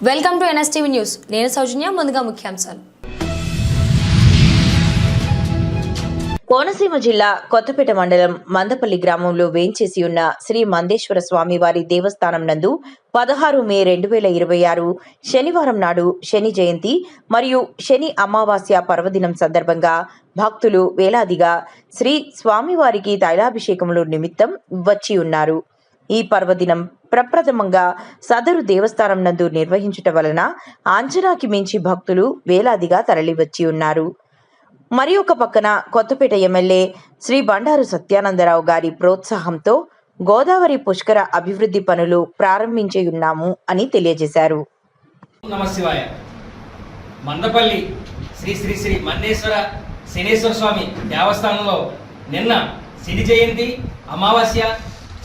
Welcome to NSTV news. నేను సౌజన్య. ముందుగా ముఖ్యాంశాలు. కోనసీమ జిల్లా కొత్తపేట మండలం మందపల్లి గ్రామంలో వేంచేసి ఉన్న శ్రీ మందేశ్వర స్వామివారి దేవస్థానం నందు 16 మే 2026 శనివారం నాడు శని జయంతి మరియు శని అమావాస్య పర్వదినం సందర్భంగా భక్తులు వేలాదిగా శ్రీ స్వామివారికి తైలాభిషేకములు నిమిత్తం వచ్చి ఉన్నారు. ఈ పర్వదినం ప్రప్రథమంగా సదరు దేవస్థానం నందు నిర్వహించుట వలన అంచనాకి మించి భక్తులు వేలాదిగా తరలివచ్చి ఉన్నారు. మరి ఒక పక్కన కొత్తపేట ఎమ్మెల్యే శ్రీ బండారు సత్యానందరావు గారి ప్రోత్సాహంతో గోదావరి పుష్కర అభివృద్ధి పనులు ప్రారంభించి ఉన్నాము అని తెలియజేశారు. నమశివాయ. మందపల్లి శ్రీ శ్రీ శ్రీ మందేశ్వర శనేశ్వర స్వామి దేవస్థానంలో నిన్న శని జయంతి అమావాస్య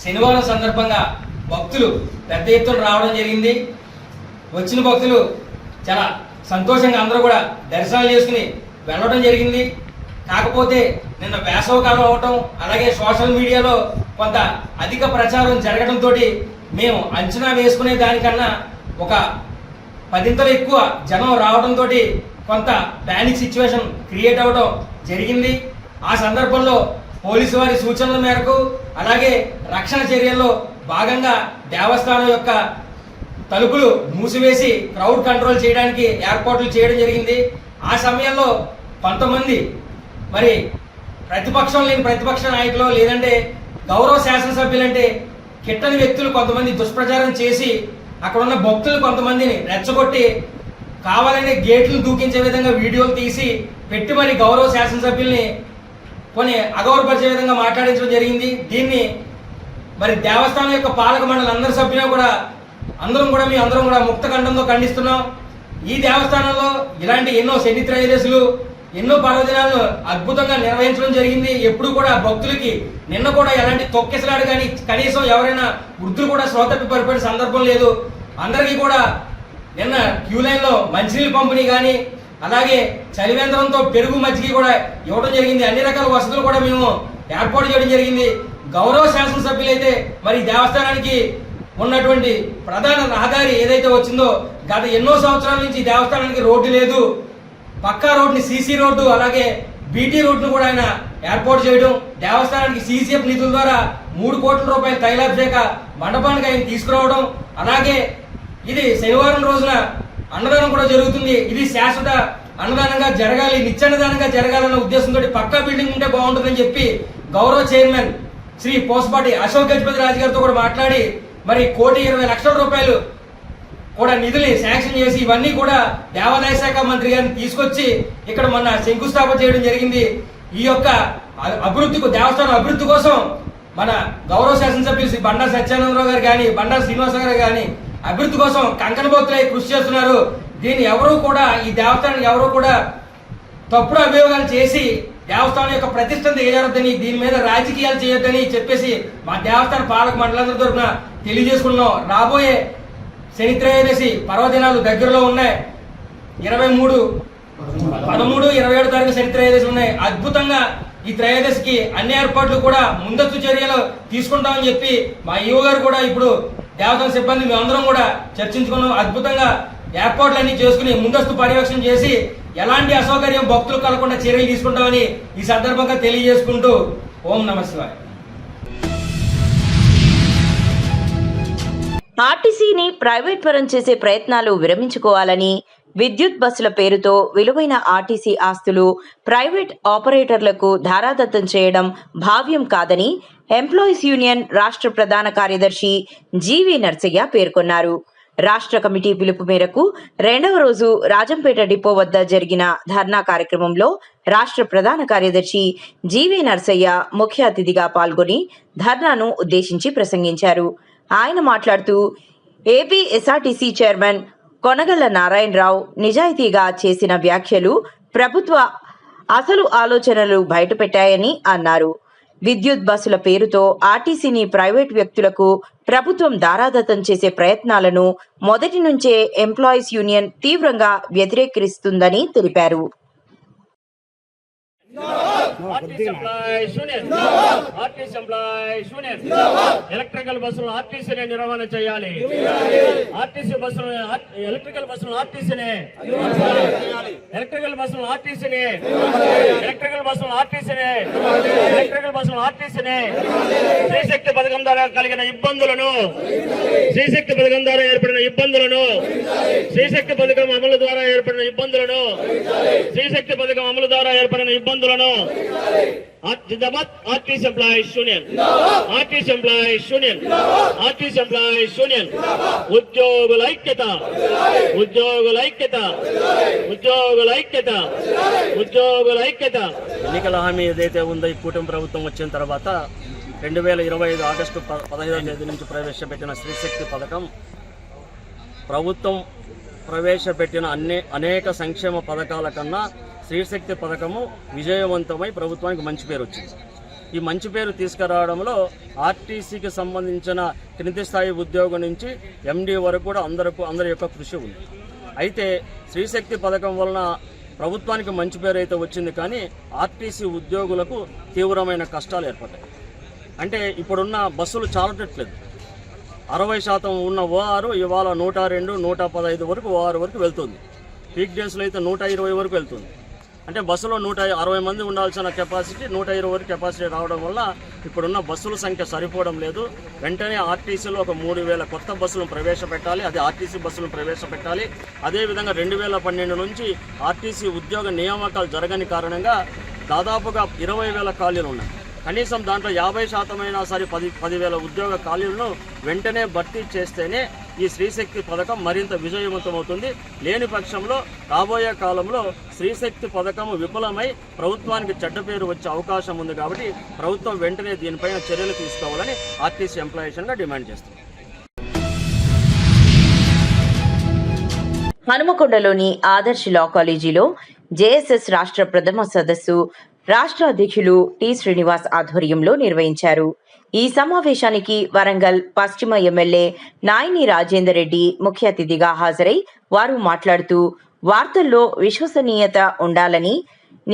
శనివారం సందర్భంగా భక్తులు పెద్ద ఎత్తున రావడం జరిగింది. వచ్చిన భక్తులు చాలా సంతోషంగా అందరూ కూడా దర్శనాలు చేసుకుని వెళ్ళడం జరిగింది. కాకపోతే నిన్న వేసవకాలం అవటం, అలాగే సోషల్ మీడియాలో కొంత అధిక ప్రచారం జరగడంతో మేము అంచనా వేసుకునే దానికన్నా ఒక 10 ఎక్కువ జనం రావడంతో కొంత ప్యానిక్ సిచ్యువేషన్ క్రియేట్ అవ్వడం జరిగింది. ఆ సందర్భంలో పోలీసు వారి సూచనల మేరకు అలాగే రక్షణ చర్యల్లో భాగంగా దేవస్థానం యొక్క తలుపులు మూసివేసి క్రౌడ్ కంట్రోల్ చేయడానికి ఏర్పాట్లు చేయడం జరిగింది. ఆ సమయంలో కొంతమంది మరి ప్రతిపక్షం లేని ప్రతిపక్ష నాయకులు లేదంటే గౌరవ శాసనసభ్యులంటే కిట్టని వ్యక్తులు కొంతమంది దుష్ప్రచారం చేసి అక్కడ ఉన్న భక్తులు కొంతమందిని రెచ్చగొట్టి కావాలనే గేట్లు దూకించే విధంగా వీడియోలు తీసి పెట్టి మరి గౌరవ శాసనసభ్యుల్ని కొన్ని అగౌరవపరిచే విధంగా మాట్లాడించడం జరిగింది. దీన్ని మరి దేవస్థానం యొక్క పాలక మండలి అందరం కూడా ముక్త ఖండంతో ఖండిస్తున్నాం. ఈ దేవస్థానంలో ఇలాంటి ఎన్నో శని త్రయోదశులు ఎన్నో పర్వదినాలను అద్భుతంగా నిర్వహించడం జరిగింది. ఎప్పుడు కూడా భక్తులకి నిన్న కూడా ఎలాంటి తొక్కిసలాడు కానీ కనీసం ఎవరైనా వృద్ధులు కూడా శ్రోతప్పి పరిపడిన సందర్భం లేదు. అందరికీ కూడా నిన్న క్యూ లైన్లో మంచినీళ్ళు పంపిణీ కానీ అలాగే చలివేంద్రంతో పెరుగు మజ్జిగ కూడా ఇవ్వడం జరిగింది. అన్ని రకాల వసతులు కూడా మేము ఏర్పాటు చేయడం జరిగింది. గౌరవ శాసనసభ్యులైతే మరి దేవస్థానానికి ఉన్నటువంటి ప్రధాన రహదారి ఏదైతే వచ్చిందో గత ఎన్నో సంవత్సరాల నుంచి దేవస్థానానికి రోడ్డు లేదు. పక్కా రోడ్డుని సీసీ రోడ్డు అలాగే బీటీ రోడ్డును కూడా ఆయన ఏర్పాటు చేయడం, దేవస్థానానికి సీసీఎఫ్ నిధుల ద్వారా 3 కోట్ల రూపాయల తైలాభిషేక మండపానికి ఆయన తీసుకురావడం, అలాగే ఇది శనివారం రోజున అన్నదానం కూడా జరుగుతుంది. ఇది శాశ్వత అన్నదానంగా జరగాలి, నిత్యాన్నదానంగా జరగాలన్న ఉద్దేశంతో పక్కా బిల్డింగ్ ఉంటే బాగుంటుందని చెప్పి గౌరవ చైర్మన్ శ్రీ పోసపాటి అశోక్ గజపతి రాజు గారితో కూడా మాట్లాడి మరి 1,20,00,000 రూపాయలు కూడా నిధుల్ని శాంక్షన్ చేసి ఇవన్నీ కూడా దేవాదాయ శాఖ మంత్రి గారిని తీసుకొచ్చి ఇక్కడ మొన్న శంకుస్థాపన చేయడం జరిగింది. ఈ యొక్క దేవస్థానం అభివృద్ధి కోసం మన గౌరవ శాసనసభ్యులు శ్రీ బండారు సత్యానందరావు గారు కానీ బండారు శ్రీనివాసరావు గారు కానీ అభివృద్ధి కోసం కంకణబోతులై కృషి చేస్తున్నారు. దీన్ని ఈ దేవస్థానానికి ఎవరు కూడా తప్పుడు అభియోగాలు చేసి దేవస్థానం యొక్క ప్రతిష్టను దిగజారొద్దని, దీని మీద రాజకీయాలు చేయొద్దని చెప్పేసి మా దేవస్థాన పాలక మండలందరి తరఫున తెలియజేసుకున్నాం. రాబోయే శని త్రయోదశి పర్వదినాలు దగ్గరలో ఉన్నాయి. 23, 13, 27 తారీఖు శని త్రయోదశి ఉన్నాయి. అద్భుతంగా ఈ త్రయోదశికి అన్ని ఏర్పాట్లు కూడా ముందస్తు చర్యలు తీసుకుంటామని చెప్పి మా ఈవో గారు కూడా ఇప్పుడు దేవస్థాన సిబ్బంది మేమందరం కూడా చర్చించుకున్నాం. అద్భుతంగా ఏర్పాట్లన్నీ చేసుకుని ముందస్తు పర్యవేక్షణ చేసి ఎలాంటి అసౌకర్యం భక్తులు కలగకుండా చర్యలు తీసుకుంటామని ఈ సందర్భంగా తెలియజేసుకుంటూ ఓం నమః శివాయ. ఆర్టీసీని ప్రైవేట్ పరం చేసే ప్రయత్నాలు విరమించుకోవాలని, విద్యుత్ బస్సుల పేరుతో విలువైన ఆర్టీసీ ఆస్తులు ప్రైవేట్ ఆపరేటర్లకు ధారాదత్తం చేయడం భావ్యం కాదని ఎంప్లాయీస్ యూనియన్ రాష్ట్ర ప్రధాన కార్యదర్శి జీవీ నర్సయ్య పేర్కొన్నారు. రాష్ట్ర కమిటీ పిలుపు మేరకు 2వ రోజు రాజంపేట డిపో వద్ద జరిగిన ధర్నా కార్యక్రమంలో రాష్ట్ర ప్రధాన కార్యదర్శి జీవీ నర్సయ్య ముఖ్య అతిథిగా పాల్గొని ధర్నాను ఉద్దేశించి ప్రసంగించారు. ఆయన మాట్లాడుతూ AP SRTC chairman Konagalla Narayana Rao నిజాయితీగా చేసిన వ్యాఖ్యలు ప్రభుత్వ అసలు ఆలోచనలు బయటపెట్టాయని అన్నారు. విద్యుత్ బస్సుల పేరుతో ఆర్టీసీని ప్రైవేట్ వ్యక్తులకు ప్రభుత్వం దారాదత్తం చేసే ప్రయత్నాలను మొదటి నుంచే ఎంప్లాయీస్ యూనియన్ తీవ్రంగా వ్యతిరేకిస్తుందని తెలిపారు. RTC employee union RTC employee union electrical బస్సులు ఆర్టీసీనే నిర్వహణ చేయాలి. ఆర్టీసీ బస్సులు ఎలక్ట్రికల్ బస్సులు ఆర్టీసీనే ఎలక్ట్రికల్ బస్సులు ఆర్టీసీనే ఎలక్ట్రికల్ బస్సులు ఆర్టీసీనే ఎలక్ట్రికల్ బస్సులు ఆర్టీసీనే శ్రీశక్తి పథకం ద్వారా కలిగిన ఇబ్బందులను శ్రీశక్తి పథకం ద్వారా ఏర్పడిన ఇబ్బందులను శ్రీశక్తి పథకం అమలు ద్వారా ఏర్పడిన ఇబ్బందులను శ్రీశక్తి పథకం అమలు ద్వారా ఏర్పడిన ఇబ్బందులను RTC employees union RTC employees union RTC employees union ఉద్యోగుల ఐక్యత ఉద్యోగుల ఐక్యత ఉద్యోగుల ఐక్యత ఉద్యోగుల ఐక్యత. ఎన్నికల హామీ ఏదైతే ఉందో ఈ కూటమి ప్రభుత్వం వచ్చిన తర్వాత 2025 ఆగస్టు 15వ తేదీ నుంచి ప్రవేశపెట్టిన శ్రీశక్తి పథకం ప్రభుత్వం ప్రవేశపెట్టిన అనేక సంక్షేమ పథకాల కన్నా శ్రీశక్తి పథకము విజయవంతమై ప్రభుత్వానికి మంచి పేరు వచ్చింది. ఈ మంచి పేరు తీసుకురావడంలో ఆర్టీసీకి సంబంధించిన క్రింది స్థాయి ఉద్యోగం నుంచి ఎండీ వరకు కూడా అందరి యొక్క కృషి ఉంది. అయితే శ్రీశక్తి పథకం వలన ప్రభుత్వానికి మంచి పేరు అయితే వచ్చింది, కానీ ఆర్టీసీ ఉద్యోగులకు తీవ్రమైన కష్టాలు ఏర్పడ్డాయి. అంటే ఇప్పుడున్న బస్సులు చాలట్లేదు. 60% ఉన్న ఓఆర్ ఇవాళ 102, 115 వరకు ఓఆర్ వరకు వెళ్తుంది. పీక్ డేస్లో అయితే 120 వరకు వెళ్తుంది. అంటే బస్సులో 160 మంది ఉండాల్సిన కెపాసిటీ 120 వరకు కెపాసిటీ రావడం వల్ల ఇప్పుడున్న బస్సుల సంఖ్య సరిపోవడం లేదు. వెంటనే ఆర్టీసీలో ఒక 3000 కొత్త బస్సులను ప్రవేశపెట్టాలి. అది ఆర్టీసీ బస్సులను ప్రవేశపెట్టాలి. అదేవిధంగా 2012 నుంచి ఆర్టీసీ ఉద్యోగ నియామకాలు జరగని కారణంగా దాదాపుగా 20,000 ఖాళీలు ఉన్నాయి. కనీసం దాంట్లో 50% అయినా సరే 10,000 ఉద్యోగ ఖాళీలను వెంటనే భర్తీ చేస్తేనే ఈ శ్రీశక్తి పథకం మరింత విజయవంతమవుతుంది. లేని పక్షంలో రాబోయే కాలంలో శ్రీశక్తి పథకం విఫలమై ప్రభుత్వానికి చెడ్డ పేరు వచ్చే అవకాశం ఉంది. కాబట్టి ప్రభుత్వం వెంటనే దీనిపైన చర్యలు తీసుకోవాలని ఆర్టీసీ ఎంప్లాయీస్గా డిమాండ్ చేస్తుంది. హనుమకొండలోని ఆదర్శ్ లా కాలేజీలో జేఎస్ఎస్ రాష్ట్ర ప్రథమ సదస్సు రాష్ట్ర అధ్యక్షులు టి శ్రీనివాస్ ఆధ్వర్యంలో నిర్వహించారు. ఈ సమావేశానికి వరంగల్ పశ్చిమ ఎమ్మెల్యే నాయిని రాజేందర్ రెడ్డి ముఖ్య అతిథిగా హాజరై వారు మాట్లాడుతూ వార్తల్లో విశ్వసనీయత ఉండాలని,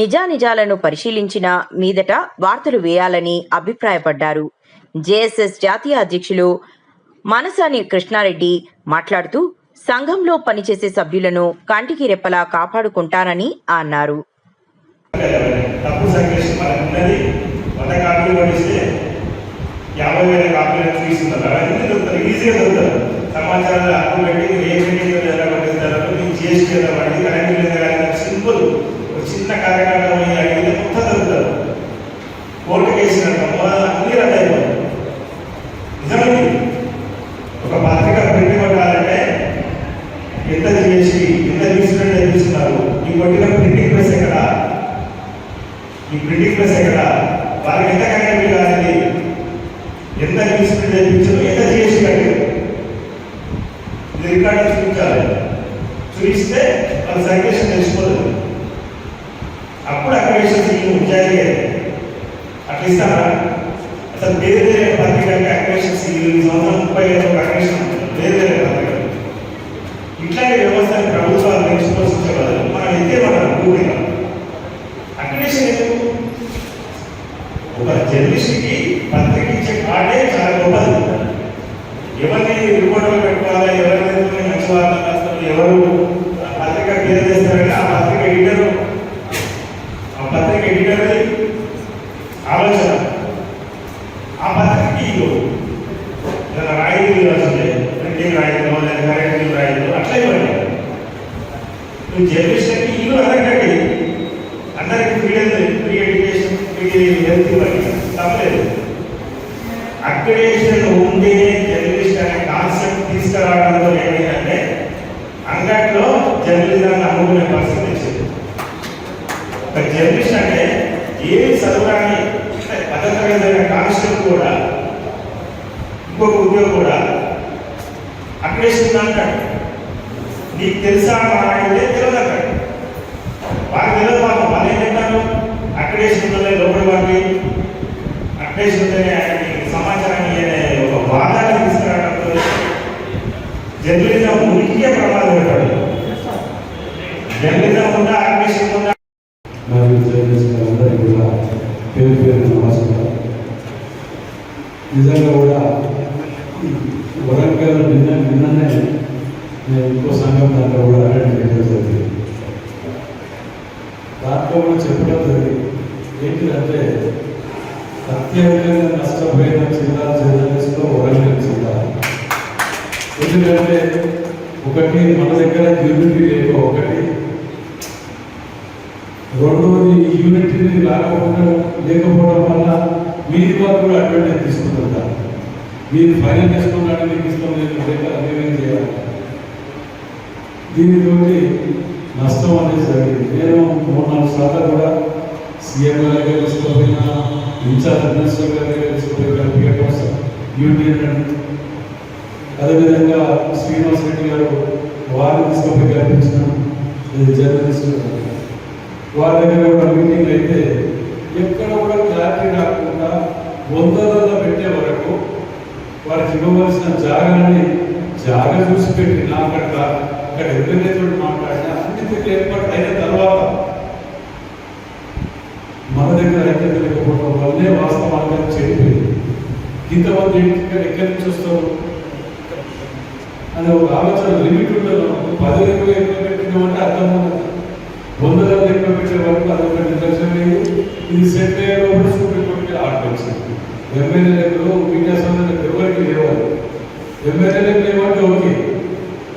నిజానిజాలను పరిశీలించిన మీదట వార్తలు వేయాలని అభిప్రాయపడ్డారు. జేఎస్ఎస్ జాతీయ అధ్యక్షులు మనసాని కృష్ణారెడ్డి మాట్లాడుతూ సంఘంలో పనిచేసే సభ్యులను కంటికి రెప్పలా కాపాడుకుంటారని అన్నారు. తప్పు సంకేతం మనకు ఉన్నది. 100 కాపీలు పడిస్తే 50,000 కాపీలు తీసుకుంటారు. అవన్నీ దొరుకుతారు, ఈజీగా దొరుకుతారు. సమాచారాలు అప్పు పెట్టి ఏ మీటింగ్ ఎలా పట్టిస్తారు, మీకు జిఎస్టీ ఎలా పడి కరెంట్ బిల్ ఎలా సింపుల్ ఒక చిన్న కార్యక్రమం అడిగితే మొత్తం దొరుకుతారు. కోర్టు కేసినట్టు అన్నీ రద్దయిపోతాయి. నిజమే. ఒక పత్రిక ప్రింట్ కొట్టాలంటే ఎంత జిఎస్టీ, ఎంత న్యూస్ తెప్పిస్తున్నారు. ఈ కొట్టిన ప్రింటింగ్ ప్రెస్ ఎక్కడ, ఈ ప్రింటింగ్ ప్రెస్ ఎక్కడ, వారికి ఎంత కరెంట్ బిల్ కావాలి, ఎంత న్యూస్ ప్రింట్ తెప్పించారు, ఎంత జిఎస్టీ కట్టారు, ఇది రికార్డు చూపించాలి. చూపిస్తే వాళ్ళ సర్క్యులేషన్ తెలిసిపోతుంది. అప్పుడు అక్రిడేషన్ విద్యార్థి అట్లా ఇస్తారా? అసలు వేరే వేరే పత్రికలకి అక్రిడేషన్ ఈ సంవత్సరం 30,000 అక్రిడేషన్ వేరే వేరే పత్రికలు. ఇట్లాంటి వ్యవస్థను ప్రభుత్వాలు నేర్చుకోవాల్సిన బదులు మనం ఎంతే మనం పూర్తిగా అక్రిడేషన్ ఎందుకు? ఒక జర్నలిస్ట్కి పత్రిక ఇచ్చే కార్డే చాలా గొప్పది. ఎవరిని రిపోర్టర్లు పెట్టుకోవాలి, ఎవరైతే మంచి వార్తలు రాస్తారు, ఎవరు పత్రిక పేరు చేస్తారంటే ఆ పత్రిక ఎడిటర్ ఆలోచన, ఆ పత్రికకి ఏదైనా రాయితీలు వస్తుంది, ప్రింటింగ్ రాయితీలు లేదా కరెంట్ రాయితీలు అట్లా ఇవ్వండి. నువ్వు జర్నలిస్ట్కి ఇల్లు అడగండి, అందరికి ఫ్రీ ఎడ్యుకేషన్, ఫ్రీ హెల్త్ ఇవ్వండి, తప్పలేదు. అక్రిడేషన్ ఉండే జర్నలిస్ట్ అనే కాన్సెప్ట్ తీసుకురావడంలో ఏమైందంటే అంగట్లో జర్నలిజాన్ని అమ్ముకునే పరిస్థితి వచ్చింది. ఒక జర్నలిస్ట్ అంటే ఏమి చదవడాన్ని పద్ధతిగా కానిస్టేబుల్ కూడా ఇంకొక ఉద్యోగం కూడా అక్రిడేషన్ అంటాడు. నీకు తెలుసా అంటే తెలియదు అంటాడు. వారికి తెలియదు. వాళ్ళు ఏం చెప్తారు, అక్రిడేషన్ ఉందనే లోపలి వారికి అక్రిడేషన్ ఉందనే సమాచారాన్ని ఒక వాదాన్ని తీసుకురావడంతో జర్నలిజం ఉనికికే ప్రమాదం పెట్టాడు. జర్నలిజం ఉందా, అక్రిడేషన్ ఉందా, మరియు జర్నలిస్టులందరికీ కూడా నమస్కారం. నిజంగా కూడా వరంగల్ నిన్ననే నేను ఇంకో సంఘం దాంట్లో కూడా అటెండ్ చేయడం జరిగింది. దాంట్లో కూడా చెప్పడం జరిగింది ఏంటిదంటే అత్యధికంగా నష్టపోయిన జిల్లా జర్నలిస్ట్లో వరంగల్ జిల్లా. ఎందుకంటే ఒకటి మన దగ్గర యూనిటీ లేక, ఒకటి రెండోది యూనిటీని లేకపోవడం వల్ల మీరు వాళ్ళు కూడా అడ్వాంటేజ్ తీసుకుంటుంటారు. మీరు ఫైనల్ చేసుకున్నాడు మీకు ఇష్టం లేదు లేక మేమేం చేయాలి. దీనితో నష్టం అనేది జరిగింది. నేను 3-4 సార్లు కూడా సీఎం గారి దగ్గర తీసుకుపోయినా, ఇన్ఛార్జ్ మినిస్టర్ గారి దగ్గర తీసుకుపోయిన యూనియన్, అదేవిధంగా శ్రీనివాస్ రెడ్డి గారు వారిని తీసుకుపోయి కల్పించిన జర్నలిస్టు వారి దగ్గర కూడా మీటింగ్ అయితే ఎక్కడ కూడా క్లారిటీ రాకుండా వందలలో పెట్టే వరకు వారికి ఇవ్వవలసిన జాగా చూసి పెట్టిన అక్కడ ఎవరైతే మాట్లాడినా అన్నింటికి ఏర్పాటు అయిన తర్వాత మన దగ్గర అయితే లేకపోవడం వల్లే వాస్తవాన్ని చెడిపోయింది. ఇంతమంది ఎక్కడి నుంచి వస్తారు అనే ఒక ఆలోచన లిమిట్ ఉండదు. 10 ఎక్కువ పెట్టినామంటే అర్థం 100 ఎక్కువ పెట్టే వరకు అదొక నిర్లక్ష్యం లేదు. ఇది సెట్ అయ్యేటప్పుడు సుప్రీంకోర్టుకి ఆర్డర్ వచ్చింది. ఎమ్మెల్యేలు మీడియా సంబంధించిన ఎవరికి లేవాలి. ఎమ్మెల్యేలకు లేవంటే ఓకే,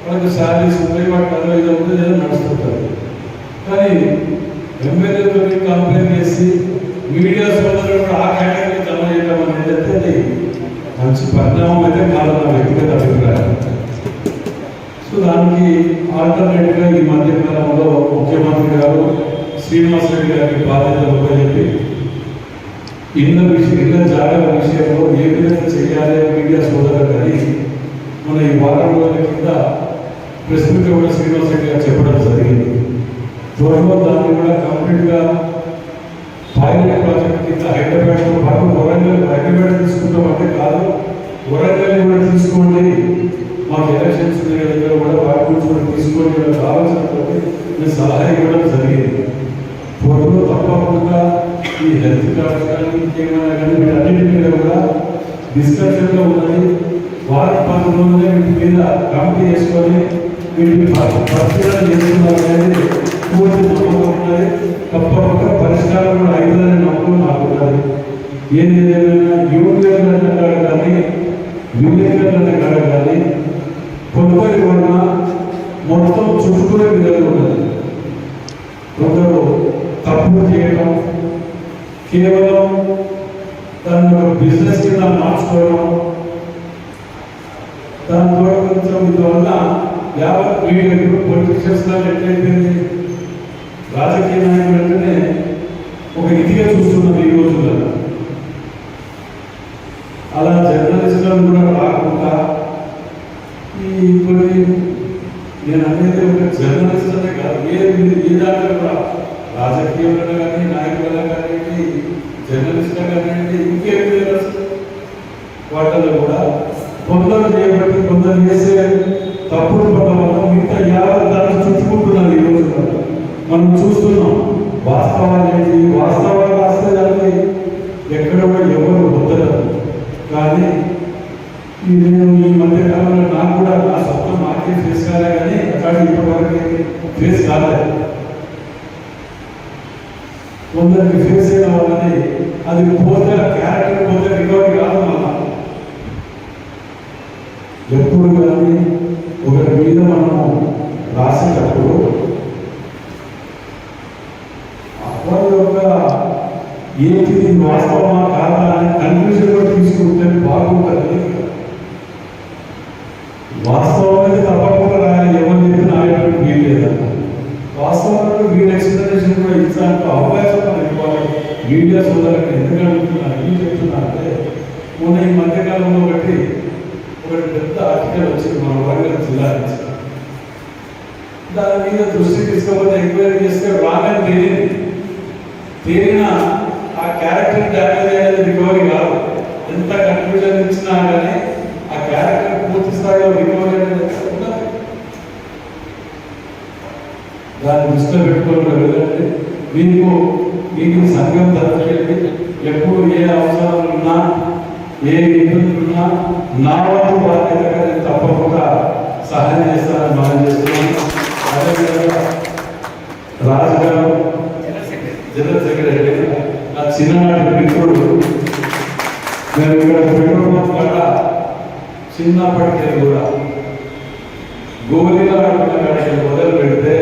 వాళ్ళకి శాలరీస్ ఉంటాయి, వాటి అదో ఏదో ఏదో నడుస్తుంటారు. కానీ ఎమ్మెల్యేతో కంప్లైంట్ చేసి మీడియా సోదరులు కూడా ఆ కేటగిరీ జమ చేయడం అనేది అది మంచి పరిణామం అయితే కాదు నా వ్యక్తిగత అభిప్రాయం. సో దానికి ఆల్టర్నేటివ్గా ఈ మధ్య కాలంలో ముఖ్యమంత్రి గారు శ్రీనివాస్ రెడ్డి గారికి బాధ్యతలు చెప్పి ఇళ్ళ జాగ్రత్త విషయంలో ఏ విధంగా చేయాలి మీడియా సోదరులు కానీ మన ఈ వారం రోజుల కింద ప్రెస్ మీట్ కూడా శ్రీనివాస్ రెడ్డి గారు చెప్పడం జరిగింది. త్వరలో దాన్ని కూడా కంప్లీట్గా పైలట్ ప్రాజెక్ట్ కింద హైదరాబాద్తో పాటు హైదరాబాద్ తీసుకుంటామంటే కాదు, వరంగల్ కూడా తీసుకోండి, మాకు ఎలక్షన్స్ దగ్గర కూడా వాటి గురించి కూడా తీసుకోండి అనే ఆలోచనతో నేను సలహా ఇవ్వడం జరిగింది. త్వరలో తప్పకుండా ఈ హెల్త్ కార్డ్స్ కానీ ఇంకేమైనా కానీ వీటన్నిటి మీద కూడా డిస్కషన్లో ఉన్నది. వారం 10 రోజులే వీటి మీద కమిటీ చేసుకొని వీటిని పరిశీలన చేస్తున్నారు అనేది పూర్తి నమ్మకం ఉన్నది. తప్పకుండా పరిష్కారం కూడా అవుతుందనే నమ్మకం నాకు ఉన్నది. ఏదేమైనా యూనియన్ల కాడ కానీ విలేకరుల కాడ కానీ కొందరి వలన మొత్తం చుట్టుకునే విధంగా ఉన్నది. కొందరు తప్పు చేయడం, కేవలం దాన్ని ఒక బిజినెస్ కింద మార్చుకోవడం, దాని ద్వారా కొంచెం ఇందువల్ల యావత్ మీడియా పొలిటిషియన్స్ ఎట్లయిపోయింది, రాజకీయ నాయకులు అంటేనే ఒక ఇదిగా చూస్తున్నాం ఈ రోజుల్లో. అలా జర్నలిస్టులను కూడా రాకుండా ఈ కొన్ని నేను అనేది ఒక జర్నలిస్ట్ అనే కాదు, ఏ దాంట్లో కూడా రాజకీయంలో కానీ నాయకులలో కానివ్వండి, జర్నలిస్టులు కానివ్వండి, ఇంకేమి వాటిలో కూడా కొందరు చేయబట్టి కొందరు చేసే తప్పుడు పడడం వల్ల మిగతా యావత్ దాన్ని చుట్టుకుంటున్నారు. ఈ రోజు మనం చూస్తున్నాం. వాస్తవాలు ఏంటి, వాస్తవాలు రాస్తే దానికి ఎక్కడ కూడా ఎవరు వద్దరు. కానీ నేను ఈ మధ్య కాలంలో నాకు కూడా నా సొంతం నాకే ఫేస్ కాలే, కానీ అక్కడ ఇప్పటివరకు ఫేస్ కాలేదు. కొందరికి ఫేస్ అయిన వాళ్ళని అది పోతే క్యారెక్టర్ పోతే రికవరీ కాదు. మళ్ళా ఎప్పుడు కానీ ఒకరి మీద మనం రాసేటప్పుడు వాళ్ళ యొక్క ఏంటి వాస్తవమా కాదా అని కన్ఫ్యూజన్ కూడా తీసుకుంటే బాగుంటుంది. వాస్తవం అనేది తప్పకుండా రాయాలి, ఎవరు చెప్పిన రాయడానికి వీలు లేదన్న. వాస్తవానికి వీళ్ళ ఎక్స్ప్లెనేషన్ కూడా ఇచ్చానికి అవకాశం మనకి ఇవ్వాలి. మీడియా సోదరులకు ఎందుకు అడుగుతున్నారు, ఏం చెప్తున్నా అంటే మొన్న ఈ మధ్యకాలంలో ఒకటి పెద్ద ఆర్టికల్ వచ్చింది మన వరంగల్ జిల్లా నుంచి. దాని మీద దృష్టి తీసుకోకపోతే ఎంక్వైరీ చేస్తే రాగానే తేలిన ఆ క్యారెక్టర్ డ్యామేజ్ అనేది రికవరీ కాదు. ఎంత కన్ఫ్యూజన్ ఇచ్చినా కానీ ఆ క్యారెక్టర్ పూర్తి స్థాయిలో రికవరీ అనేది ఉండదు. దాన్ని దృష్టిలో పెట్టుకోవడం వెళ్ళండి. మీకు సంఘం తరఫుకెళ్ళి ఎప్పుడు ఏ అవసరాలు ఉన్నా ఏ ఇబ్బందులు ఉన్నా నా వంతు బాధ్యతగా నేను తప్పకుండా సహాయం చేస్తానని మనం చేస్తున్నాను. అదేవిధంగా రాజు గారు జనరల్ సెక్రటరీ నా చిన్ననాటి మిత్రుడు. నేను ఇక్కడ పెట్రోల్ పంప్ కాడ చిన్నప్పటికీ కూడా గోలీల కాడికి మొదలు పెడితే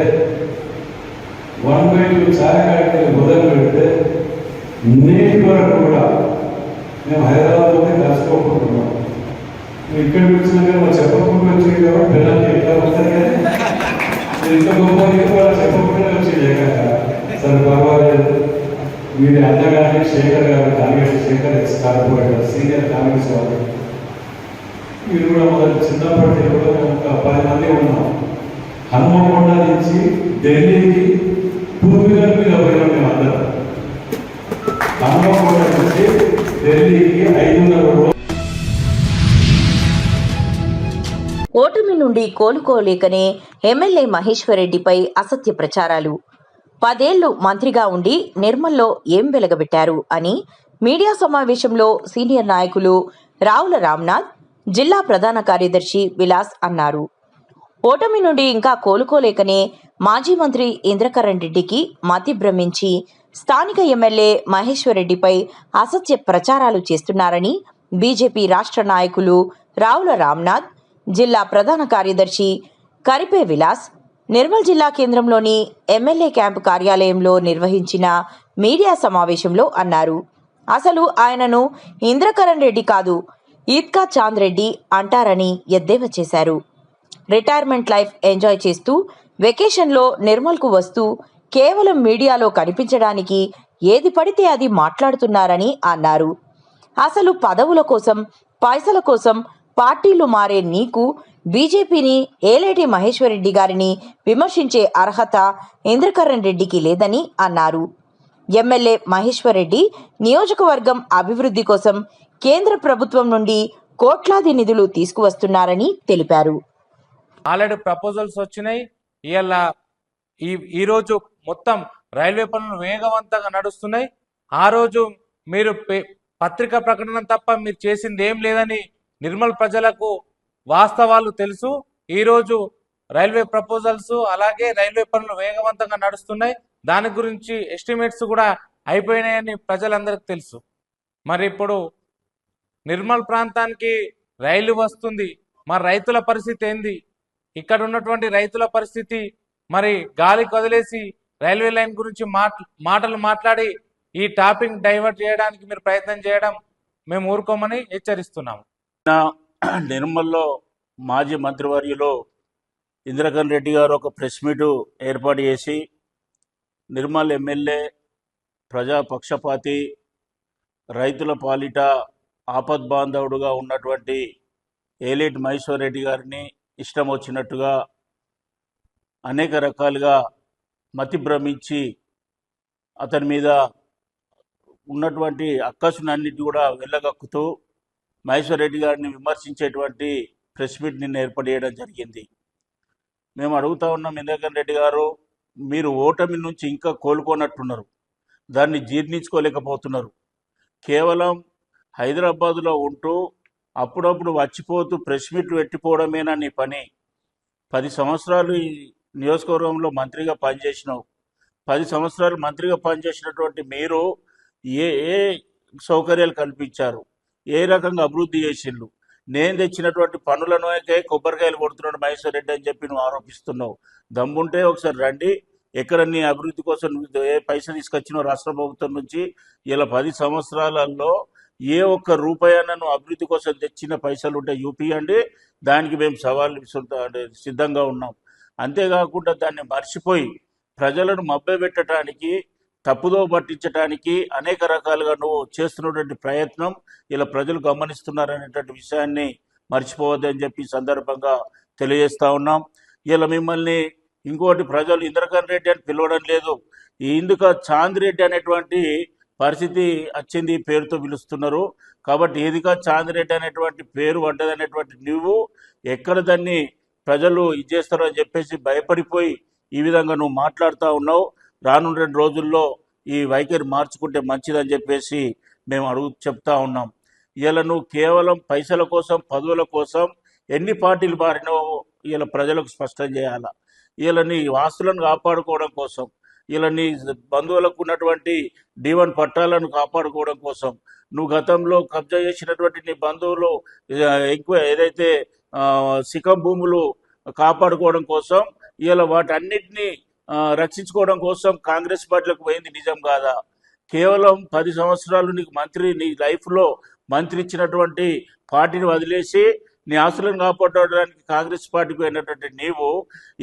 1/2 చాయకాడికి మొదలు పెడితే నేటి వరకు కూడా మేము హైదరాబాద్లోనే కలుసుకోకుంటున్నాం. ఇక్కడికి వచ్చినాక వాళ్ళు చెప్పకుండా వచ్చేది కాబట్టి పిల్లలకి ఎట్లా వస్తారు కానీ నేను ఇంత గొప్ప వాళ్ళు చెప్పకుండా వచ్చేది కాక సరే పర్వాలేదు. వీరి అన్నగారి శేఖర్ గారు Congress Shekhar ex corporator senior Congress వాళ్ళు వీరు కూడా మొదటి చిన్నప్పటి కూడా మేము ఒక 10 మంది ఉన్నాం. హనుమకొండ నుంచి ఢిల్లీకి పూర్వీకుల మీద పోయినాం మేము అందరం. హనుమకొండ నుంచి ఢిల్లీకి 500 రోజులు. ఓటమి నుండి కోలుకోలేకనే ఎమ్మెల్యే మహేశ్వర్ రెడ్డిపై అసత్య ప్రచారాలు. 10 ఏళ్లు మంత్రిగా ఉండి నిర్మల్లో ఏం వెలగబెట్టారు అని మీడియా సమావేశంలో సీనియర్ నాయకులు రావుల రామ్నాథ్, జిల్లా ప్రధాన కార్యదర్శి విలాస్ అన్నారు. ఓటమి నుండి ఇంకా కోలుకోలేకనే మాజీ మంత్రి ఇంద్రకరణ్ రెడ్డికి మతి భ్రమించి స్థానిక ఎమ్మెల్యే మహేశ్వర్ రెడ్డిపై అసత్య ప్రచారాలు చేస్తున్నారని బీజేపీ రాష్ట్ర నాయకులు రావుల రామ్నాథ్, జిల్లా ప్రధాన కార్యదర్శి కరిపే విలాస్ నిర్మల్ జిల్లా కేంద్రంలోని ఎమ్మెల్యే క్యాంపు కార్యాలయంలో నిర్వహించిన మీడియా సమావేశంలో అన్నారు. అసలు ఆయనను ఇంద్రకరణ్ రెడ్డి కాదు ఈద్కా చాంద్ రెడ్డి అంటారని ఎద్దేవా చేశారు. రిటైర్మెంట్ లైఫ్ ఎంజాయ్ చేస్తూ వెకేషన్లో నిర్మల్కు వస్తూ కేవలం మీడియాలో కనిపించడానికి ఏది పడితే అది మాట్లాడుతున్నారని అన్నారు. అసలు పదవుల కోసం పైసల కోసం పార్టీలు మారే నీకు బీజేపీని ఏలేటి మహేశ్వర్ రెడ్డి గారిని విమర్శించే అర్హత ఇంద్రకరణ్ రెడ్డికి లేదని అన్నారు. ఎమ్మెల్యే మహేశ్వర్ రెడ్డి నియోజకవర్గం అభివృద్ధి కోసం కేంద్ర ప్రభుత్వం నుండి కోట్లాది నిధులు తీసుకువస్తున్నారని తెలిపారు. ఆల్రెడీ ప్రపోజల్స్ వచ్చినాయి. ఇవాళ ఈరోజు మొత్తం రైల్వే పనులు వేగవంతంగా నడుస్తున్నాయి. ఆ రోజు మీరు పత్రికా ప్రకటన తప్ప మీరు చేసింది ఏం లేదని నిర్మల్ ప్రజలకు వాస్తవాలు తెలుసు. ఈరోజు రైల్వే ప్రపోజల్స్ అలాగే రైల్వే పనులు వేగవంతంగా నడుస్తున్నాయి. దాని గురించి ఎస్టిమేట్స్ కూడా అయిపోయినాయని ప్రజలందరికీ తెలుసు. మరి ఇప్పుడు నిర్మల్ ప్రాంతానికి రైలు వస్తుంది, మరి రైతుల పరిస్థితి ఏంది? ఇక్కడ ఉన్నటువంటి రైతుల పరిస్థితి మరి గాలికి వదిలేసి రైల్వే లైన్ గురించి మాటలు మాట్లాడి ఈ టాపిక్ డైవర్ట్ చేయడానికి మీరు ప్రయత్నం చేయడం మేము ఊరుకోమని హెచ్చరిస్తున్నాము. నిర్మల్లో మాజీ మంత్రివర్యులు ఇంద్రకరణ్ రెడ్డి గారు ఒక ప్రెస్ మీటు ఏర్పాటు చేసి నిర్మల్ ఎమ్మెల్యే ప్రజాపక్షపాతి రైతుల పాలిట ఆపద్బాంధవుడుగా ఉన్నటువంటి ఏలేటి మహేశ్వర్ రెడ్డి గారిని ఇష్టం వచ్చినట్టుగా అనేక రకాలుగా మతి భ్రమించి అతని మీద ఉన్నటువంటి అక్కసునన్నిటి కూడా వెళ్ళగక్కుతూ మహేశ్వర్ రెడ్డి గారిని విమర్శించేటువంటి ప్రెస్ మీట్ నిన్న ఏర్పాటు చేయడం జరిగింది. మేము అడుగుతా ఉన్నాం, ఇంద్రకరణ్ రెడ్డి గారు మీరు ఓటమి నుంచి ఇంకా కోలుకోనట్టున్నారు, దాన్ని జీర్ణించుకోలేకపోతున్నారు. కేవలం హైదరాబాదులో ఉంటూ అప్పుడప్పుడు వచ్చిపోతూ ప్రెస్ మీట్లు పెట్టిపోవడమేనా నీ పని? 10 సంవత్సరాలు ఈ నియోజకవర్గంలో మంత్రిగా పనిచేసినావు. 10 సంవత్సరాలు మంత్రిగా పనిచేసినటువంటి మీరు ఏ ఏ సౌకర్యాలు కల్పించారు, ఏ రకంగా అభివృద్ధి చేసిండ్రు? నేను తెచ్చినటువంటి పనులకే కొబ్బరికాయలు కొడుతున్నాడు మహేశ్వర్ రెడ్డి అని చెప్పి నువ్వు ఆరోపిస్తున్నావు. దమ్ముంటే ఒకసారి రండి, ఎక్కడ నీ అభివృద్ధి కోసం నువ్వు ఏ పైసలు తీసుకొచ్చినావు రాష్ట్ర ప్రభుత్వం నుంచి? ఇలా 10 సంవత్సరాలలో ఏ ఒక్క రూపాయన నువ్వు అభివృద్ధి కోసం తెచ్చిన పైసలు ఉంటే చూపియండి, దానికి మేము సవాళ్ళు సిద్ధంగా ఉన్నాం. అంతేకాకుండా దాన్ని మర్చిపోయి ప్రజలను మభ్యపెట్టడానికి తప్పుదో పట్టించడానికి అనేక రకాలుగా నువ్వు చేస్తున్నటువంటి ప్రయత్నం ఇలా ప్రజలు గమనిస్తున్నారనేటువంటి విషయాన్ని మర్చిపోవద్దని చెప్పి సందర్భంగా తెలియజేస్తా ఉన్నాం. ఇలా మిమ్మల్ని ఇంకోటి ప్రజలు ఇంద్రకరణ్ రెడ్డి అని పిలవడం లేదు, ఈ ఇందుక చాంద్ రెడ్డి అనేటువంటి పరిస్థితి వచ్చింది, పేరుతో పిలుస్తున్నారు. కాబట్టి ఏదిగా చాంద్ రెడ్డి అనేటువంటి పేరు పడ్డదనేటువంటి నువ్వు ఎక్కడ దాన్ని ప్రజలు ఇచ్చేస్తారో అని చెప్పేసి భయపడిపోయి ఈ విధంగా నువ్వు మాట్లాడుతూ ఉన్నావు. రానున్న 2 రోజుల్లో ఈ వైఖరి మార్చుకుంటే మంచిదని చెప్పేసి మేము చెప్తా ఉన్నాం. ఇలా నువ్వు కేవలం పైసల కోసం, పదవుల కోసం ఎన్ని పార్టీలు మారినో ఇలా ప్రజలకు స్పష్టం చేయాలా. ఇలా నీ ఆస్తులను కాపాడుకోవడం కోసం, ఇలా నీ బంధువులకు ఉన్నటువంటి D1 పట్టాలను కాపాడుకోవడం కోసం, నువ్వు గతంలో కబ్జా చేసినటువంటి నీ బంధువులు ఎక్కువ ఏదైతే శిఖం భూములు కాపాడుకోవడం కోసం, ఇలా వాటన్నిటినీ రక్షించుకోవడం కోసం కాంగ్రెస్ పార్టీలకు పోయింది నిజం కాదా? కేవలం 10 సంవత్సరాలు నీకు మంత్రి, నీ లైఫ్లో మంత్రి ఇచ్చినటువంటి పార్టీని వదిలేసి నీ ఆస్తులను కాపాడడానికి కాంగ్రెస్ పార్టీకి పోయినటువంటి నీవు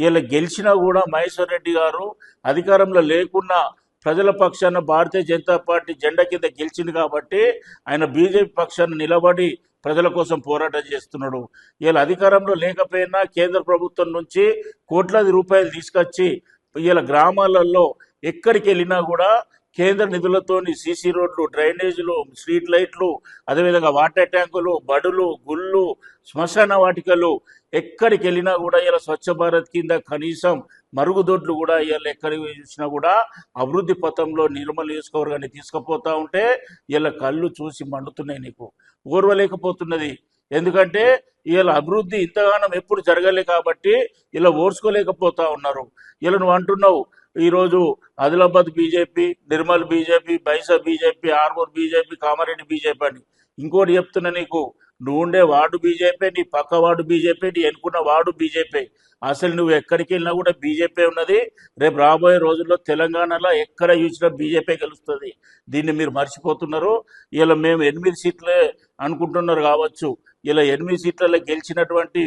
ఇలా గెలిచినా కూడా మహేశ్వర్ రెడ్డి గారు అధికారంలో లేకున్నా ప్రజల పక్షాన భారతీయ జనతా పార్టీ జెండా కింద గెలిచింది కాబట్టి ఆయన బీజేపీ పక్షాన నిలబడి ప్రజల కోసం పోరాటం చేస్తున్నాడు. ఇలా అధికారంలో లేకపోయినా కేంద్ర ప్రభుత్వం నుంచి కోట్లాది రూపాయలు తీసుకొచ్చి ఇలా గ్రామాలలో ఎక్కడికి వెళ్ళినా కూడా కేంద్ర నిధులతోని సీసీ రోడ్లు, డ్రైనేజీలు, స్ట్రీట్ లైట్లు, అదేవిధంగా వాటర్ ట్యాంకులు, బడులు, గుళ్ళు, శ్మశాన వాటికలు ఎక్కడికి వెళ్ళినా కూడా ఇలా స్వచ్ఛ భారత్ కింద కనీసం మరుగుదొడ్లు కూడా ఇలా ఎక్కడికి చూసినా కూడా అభివృద్ధి పథంలో నిర్మల్ నియోజకవర్గాన్ని తీసుకుపోతా ఉంటే ఇలా కళ్ళు చూసి మండుతున్నాయి, నీకు ఓర్వలేకపోతున్నది. ఎందుకంటే ఇలా అభివృద్ధి ఇంతగానం ఎప్పుడు జరగలే కాబట్టి ఇలా ఓర్చుకోలేకపోతా ఉన్నారు. ఇలా నువ్వు అంటున్నావు ఈరోజు Adilabad BJP, Nirmal BJP, Bhainsa BJP, Armoor BJP, Kamareddy BJP అని. ఇంకోటి చెప్తున్నా నీకు, నువ్వు ఉండే వార్డు బీజేపీ, నీ పక్క వార్డు బీజేపీ, నీ ఎన్నుకున్న వార్డు బీజేపీ. అసలు నువ్వు ఎక్కడికి వెళ్ళినా కూడా బీజేపీ ఉన్నది. రేపు రాబోయే రోజుల్లో తెలంగాణలో ఎక్కడ చూసినా బీజేపీ గెలుస్తుంది. దీన్ని మీరు మర్చిపోతున్నారు. ఇలా మేము 8 సీట్లే అనుకుంటున్నారు కావచ్చు. ఇలా 8 సీట్లలో గెలిచినటువంటి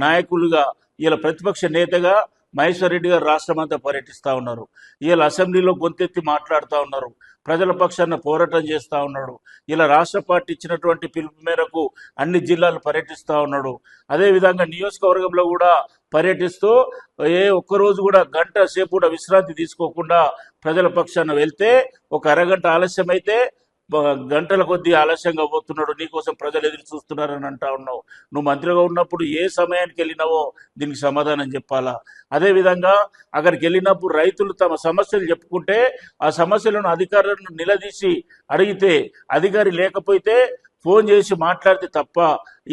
నాయకులుగా ఇలా ప్రతిపక్ష నేతగా మహేశ్వర్ రెడ్డి గారు రాష్ట్రం అంతా పర్యటిస్తూ ఉన్నారు. ఇలా అసెంబ్లీలో గొంతెత్తి మాట్లాడుతూ ఉన్నారు, ప్రజల పక్షాన పోరాటం చేస్తూ ఉన్నాడు. ఇలా రాష్ట్ర పార్టీ ఇచ్చినటువంటి పిలుపు మేరకు అన్ని జిల్లాలు పర్యటిస్తూ ఉన్నాడు. అదేవిధంగా నియోజకవర్గంలో కూడా పర్యటిస్తూ ఏ ఒక్కరోజు కూడా గంట సేపు కూడా విశ్రాంతి తీసుకోకుండా ప్రజల పక్షాన వెళ్తే ఒక అరగంట ఆలస్యం అయితే గంటల కొద్దీ ఆలస్యంగా పోతున్నాడు. నీకోసం ప్రజలు ఎదురు చూస్తున్నారని అంటా ఉన్నావు. నువ్వు మంత్రిగా ఉన్నప్పుడు ఏ సమయానికి వెళ్ళినావో దీనికి సమాధానం చెప్పాలా. అదేవిధంగా అక్కడికి వెళ్ళినప్పుడు రైతులు తమ సమస్యలు చెప్పుకుంటే ఆ సమస్యలను అధికారులను నిలదీసి అడిగితే అధికారి లేకపోతే ఫోన్ చేసి మాట్లాడితే తప్ప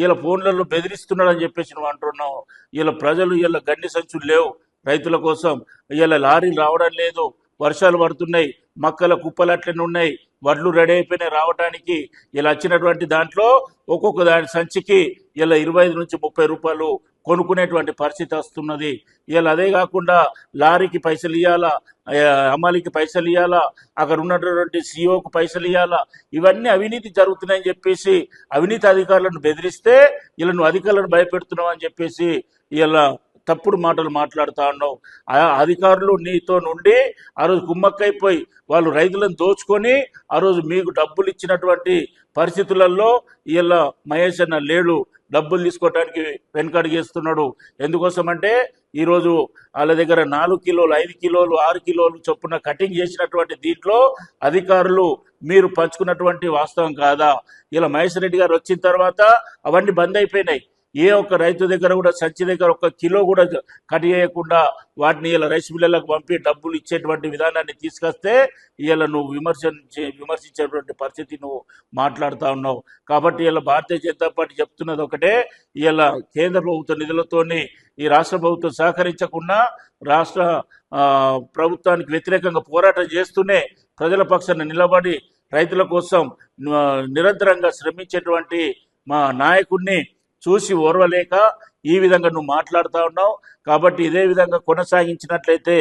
ఇలా ఫోన్లలో బెదిరిస్తున్నాడని చెప్పేసి నువ్వు అంటున్నావు. ఇలా ప్రజలు ఇలా గండి సంచులు లేవు రైతుల కోసం. ఇలా లారీలు రావడం లేదు, వర్షాలు పడుతున్నాయి, మక్కల కుప్పలు అట్లనే ఉన్నాయి, వడ్లు రెడీ అయిపోయినాయి రావడానికి. ఇలా వచ్చినటువంటి దాంట్లో ఒక్కొక్క దాని సంచికి ఇలా 25 నుంచి 30 రూపాయలు కొనుక్కునేటువంటి పరిస్థితి వస్తున్నది. ఇలా అదే కాకుండా లారీకి పైసలు ఇవ్వాలా, అమ్మాలికి పైసలు ఇవ్వాలా, అక్కడ ఉన్నటువంటి సిఓకు పైసలు ఇవ్వాలా. ఇవన్నీ అవినీతి జరుగుతున్నాయని చెప్పేసి అవినీతి అధికారులను బెదిరిస్తే ఇలా నువ్వు అధికారులను భయపెడుతున్నావు అని చెప్పేసి ఇలా తప్పుడు మాటలు మాట్లాడుతూ ఉన్నావు. ఆ అధికారులు నీతో నుండి ఆ రోజు కుమ్మక్కైపోయి వాళ్ళు రైతులను దోచుకొని ఆ రోజు మీకు డబ్బులు ఇచ్చినటువంటి పరిస్థితులలో ఇలా మహేష్ అన్న లేడు, డబ్బులు తీసుకోవడానికి వెనకడిగేస్తున్నాడు. ఎందుకోసమంటే ఈరోజు వాళ్ళ దగ్గర 4 కిలోలు, 5 కిలోలు, 6 కిలోలు చొప్పున కటింగ్ చేసినటువంటి దీంట్లో అధికారులు మీరు పంచుకున్నటువంటి వాస్తవం కాదా? ఇలా మహేష్ రెడ్డి గారు వచ్చిన తర్వాత అవన్నీ బంద్ అయిపోయినాయి. ఏ ఒక్క రైతు దగ్గర కూడా సంచి దగ్గర 1 కిలో కూడా కట్ చేయకుండా వాటిని ఇలా రైస్ మిల్లర్లకు పంపి డబ్బులు ఇచ్చేటువంటి విధానాన్ని తీసుకొస్తే ఇలా నువ్వు విమర్శించేటువంటి పరిస్థితి నువ్వు మాట్లాడుతూ ఉన్నావు. కాబట్టి ఇలా భారతీయ జనతా పార్టీ చెప్తున్నది ఒకటే, ఇలా కేంద్ర ప్రభుత్వ నిధులతోని ఈ రాష్ట్ర ప్రభుత్వం సహకరించకుండా రాష్ట్ర ప్రభుత్వానికి వ్యతిరేకంగా పోరాటం చేస్తూనే ప్రజల పక్షాన నిలబడి రైతుల కోసం నిరంతరంగా శ్రమించేటువంటి మా నాయకుడిని చూసి ఓర్వలేక ఈ విధంగా నువ్వు మాట్లాడుతూ ఉన్నావు. కాబట్టి ఇదే విధంగా కొనసాగించినట్లయితే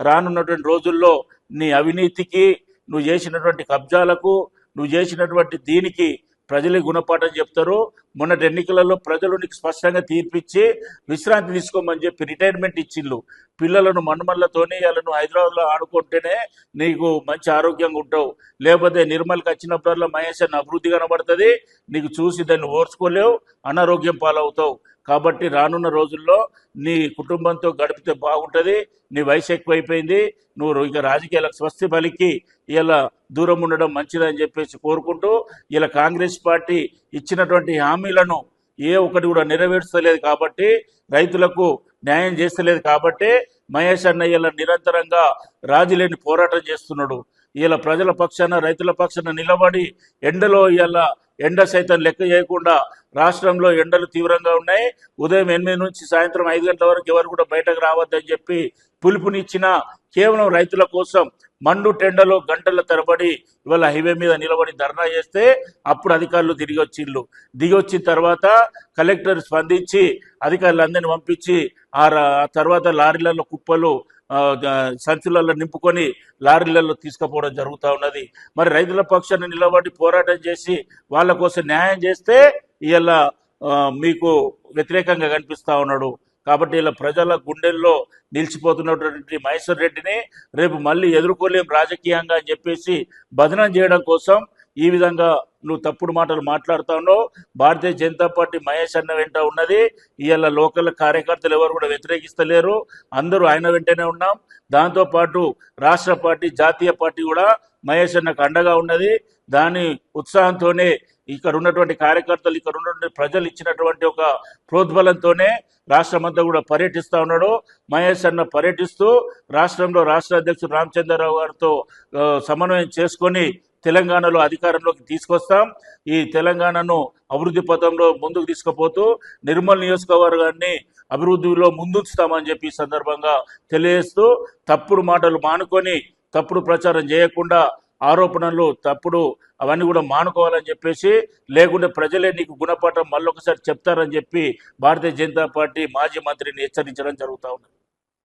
రానున్నటువంటి రోజుల్లో నీ అవినీతికి, నువ్వు చేసినటువంటి కబ్జాలకు, నువ్వు చేసినటువంటి దీనికి ప్రజలే గుణపాఠం చెప్తారు. మొన్నటి ఎన్నికలలో ప్రజలు నీకు స్పష్టంగా తీర్పిచ్చి విశ్రాంతి తీసుకోమని చెప్పి రిటైర్మెంట్ ఇచ్చిళ్ళు. పిల్లలను మన్మళ్ళతోనే వాళ్ళను హైదరాబాద్లో ఆడుకుంటేనే నీకు మంచి ఆరోగ్యంగా ఉంటావు. లేకపోతే నిర్మల్కి వచ్చినప్పుడల్లా మహేష్ అన్న అభివృద్ధి కనబడుతుంది, నీకు చూసి దాన్ని ఓర్చుకోలేవు, అనారోగ్యం పాలవుతావు. కాబట్టి రానున్న రోజుల్లో నీ కుటుంబంతో గడిపితే బాగుంటుంది. నీ వయసు ఎక్కువైపోయింది, నువ్వు ఇక రాజకీయాలకు స్వస్తి పలికి ఇలా దూరం ఉండడం మంచిదని చెప్పేసి కోరుకుంటూ, ఇలా కాంగ్రెస్ పార్టీ ఇచ్చినటువంటి హామీలను ఏ ఒక్కటి కూడా నెరవేర్చలేదు కాబట్టి, రైతులకు న్యాయం చేస్తలేదు కాబట్టి మహేష్ అన్నయ్యల నిరంతరంగా రాజీలేని పోరాటం చేస్తున్నాడు. ఇలా ప్రజల పక్షాన రైతుల పక్షాన నిలబడి ఎండలో ఇలా ఎండ సైతం లెక్క చేయకుండా రాష్ట్రంలో ఎండలు తీవ్రంగా ఉన్నాయి. ఉదయం 8 నుంచి సాయంత్రం 5 గంటల వరకు ఎవరు కూడా బయటకు రావద్దని చెప్పి పిలుపునిచ్చిన కేవలం రైతుల కోసం మండు టెండలో గంటల తరబడి ఇవాళ హైవే మీద నిలబడి ధర్నా చేస్తే అప్పుడు అధికారులు దిగి వచ్చిన తర్వాత కలెక్టర్ స్పందించి అధికారులందరినీ పంపించి ఆ తర్వాత లారీలలో కుప్పలు సంచులలో నింపుకొని లారీలలో తీసుకుపోవడం జరుగుతూ ఉన్నది. మరి రైతుల పక్షాన్ని నిలబడి పోరాటం చేసి వాళ్ళ కోసం న్యాయం చేస్తే ఇలా మీకు వ్యతిరేకంగా కనిపిస్తూ ఉన్నాడు. కాబట్టి ఇలా ప్రజల గుండెల్లో నిలిచిపోతున్నటువంటి మహేశ్వర్ రెడ్డిని రేపు మళ్ళీ ఎదుర్కోలేం రాజకీయంగా అని చెప్పేసి బదనం చేయడం కోసం ఈ విధంగా నువ్వు తప్పుడు మాటలు మాట్లాడుతా ఉన్నావు. భారతీయ జనతా పార్టీ మహేష్ అన్న వెంట ఉన్నది. ఇవాళ లోకల్ కార్యకర్తలు ఎవరు కూడా వ్యతిరేకిస్తలేరు, అందరూ ఆయన వెంటనే ఉన్నాం. దాంతోపాటు రాష్ట్ర పార్టీ జాతీయ పార్టీ కూడా మహేష్ అన్నకు అండగా ఉన్నది. దాని ఉత్సాహంతోనే ఇక్కడ ఉన్నటువంటి కార్యకర్తలు, ఇక్కడ ఉన్నటువంటి ప్రజలు ఇచ్చినటువంటి ఒక ప్రోద్బలంతోనే రాష్ట్రమంతా కూడా పర్యటిస్తూ ఉన్నాడు. మహేష్ అన్న పర్యటిస్తూ రాష్ట్రంలో రాష్ట్ర అధ్యక్షుడు రామచంద్రరావు గారితో సమన్వయం చేసుకొని తెలంగాణలో అధికారంలోకి తీసుకొస్తాం. ఈ తెలంగాణను అభివృద్ధి పథంలో ముందుకు తీసుకుపోతూ నిర్మల్ నియోజకవర్గాన్ని అభివృద్ధిలో ముందుంచుతామని చెప్పి ఈ సందర్భంగా తెలియజేస్తూ తప్పుడు మాటలు మానుకొని తప్పుడు ప్రచారం చేయకుండా ఆరోపణలు తప్పుడు అవన్నీ కూడా మానుకోవాలని చెప్పేసి, లేకుంటే ప్రజలే నీకు గుణపాఠం మళ్ళొకసారి చెప్తారని చెప్పి భారతీయ జనతా పార్టీ మాజీ మంత్రిని హెచ్చరించడం జరుగుతూ ఉంది.